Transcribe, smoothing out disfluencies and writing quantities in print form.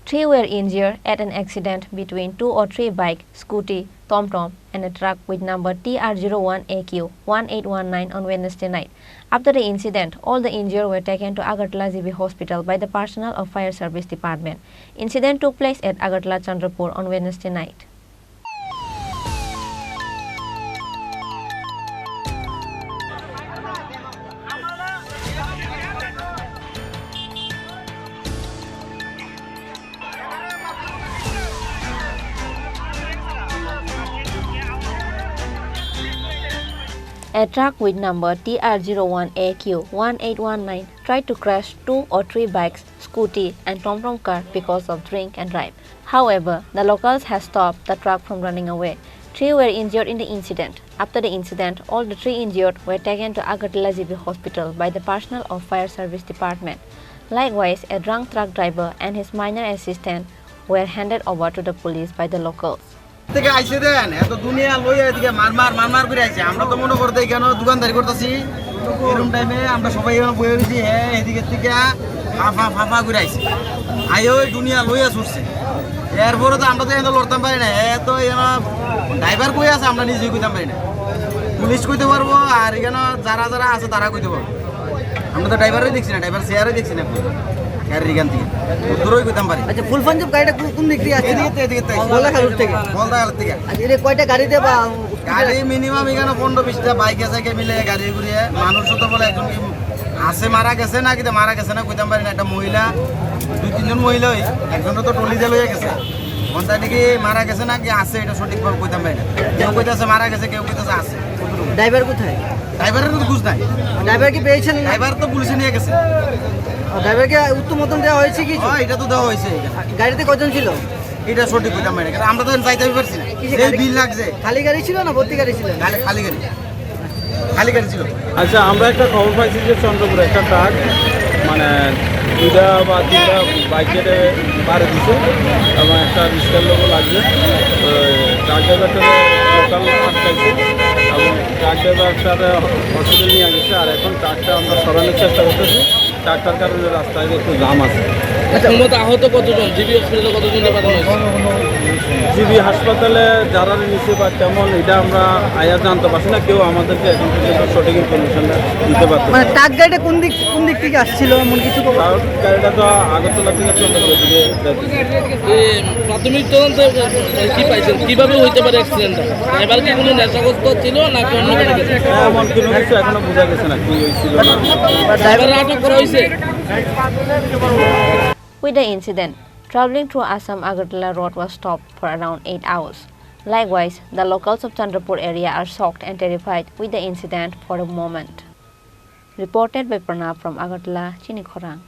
3 were injured at an accident between 2 or 3 Bike Scooty Tomtom and a truck with number TR01AQ-1819 on Wednesday night. After the incident, all the injured were taken to Agartala GB Hospital by the personnel of Fire Service Department. Incident took place at Agartala Tripura on Wednesday night. A truck with number TR01AQ-1819 tried to crash 2 or 3 bikes, scooty and Tomtom car because of drink and drive. However, the locals have stopped the truck from running away. 3 were injured in the incident. After the incident, all the 3 injured were taken to Agartala GB Hospital by the personnel of Fire Service Department. Likewise, a drunk truck driver and his minor assistant were handed over to the police by the locals. থেকে আইছে দেন এত দুনিয়া লইয়া এদিকে মারমার করে আইছে আমরা তো মনে করতে কেন দোকানদারি করতেছি এরকম টাইমে আমরা সবাই এখানে বসে রয়েছি হ্যাঁ এদিকে থেকে ফাফা করে আইছে আইও দুনিয়া লইয়া ছুটছে এরপরে তো আমরা তো এখানে লড়তাম পারি না তো ড্রাইভার কই আছে আমরা নিজেই কইতাম পারি না পুলিশ কইতে পারবো আর এখানে যারা আছে তারা কইতে পারবো আমরা তো ড্রাইভারই দেখছি না ড্রাইভার চেয়ারই দেখছি না গাড়ির এখান থেকে দূরই কইতাম পারি আচ্ছা ফুল পাঞ্জাব গাড়িটা কোন দিক দিয়ে আছে এদিকে বলদাখাল থেকে আচ্ছা এর কয়টা গাড়ি দেবা গাড়ি মিনিমাম এখানে 15-20টা বাইক আছে মিলে গাড়ি ঘুরিয়ে মানুষ তো বলে একজন কি আছে মারা গেছে না কিতে মারা গেছে না কইতাম পারি না একটা মহিলা 2-3 জন মহিলা একজন তো টলি দিয়ে লইয়া গেছে কোনটা নাকি মারা গেছে না কি আছে এটা সঠিকভাবে কইতাম পারি না কেউ কইতাছে মারা গেছে কেউ কইতাছে আছে ড্রাইভার কোথায় ড্রাইভারের তো বুঝ নাই ড্রাইভার কি পেয়েছেন ড্রাইভার তো পুলিশে নিয়ে গেছে ড্রাইভারকে উত্তম মতন দেওয়া হয়েছে কি এটা তো দেওয়া হয়েছে গাড়িতে কজন ছিল এটা সঠিক কইতাম পারি না আমরা তো যাইতে পারছি না এই বিল লাগছে খালি গাড়ি ছিল না ভর্তি গাড়ি ছিল খালি গাড়ি ছিল আচ্ছা আমরা একটা খবর পাইছি যে চন্দ্রপুরে একটা ট্রাক মানে 2টা বা 3টা বাইকের পারে দিছে এবং একটা রিক্সার লোকও লাগছে ট্রাক ড্রাইভারটা লোকাল আটকাইছে এবং ট্রাক ড্রাইভারটা হসপিটাল নিয়ে গেছে আর এখন ট্রাকটা আমরা সরানোর চেষ্টা করতেছি ট্রাকটার কারণে রাস্তায় একটু জাম আছে আহত কতজন জিবি হসপিটালে কতজন জিবি হাসপাতালে যারা নিচে বা কেমন এটা আমরা আয়া জানতে পারছি না কেউ আমাদেরকে এখন পর্যন্ত সঠিক ইনফরমেশনটা দিতে পারছে মানে ট্রাক গাড়িটা কোন দিক থেকে আসছিল এমন কিছু গাড়িটা তো আগরতলা থেকে চন্দ্রপুরের দিকে প্রাথমিক তদন্তে কি পাইছেন কিভাবে হইতে পারে অ্যাক্সিডেন্টটা ড্রাইভার কি কোনো নেশাগ্রস্ত ছিল নাকি অন্য কোনো কিছু এমন কোনো কিছু এখনো বোঝা গেছে না কি হয়েছিল না ড্রাইভার আটক করা হয়েছে With the incident, traveling through Assam Agartala road was stopped for around 8 hours. Likewise, the locals of Chandrapur area are shocked and terrified with the incident for a moment. Reported by Pranav from Agartala, Chini Khorang.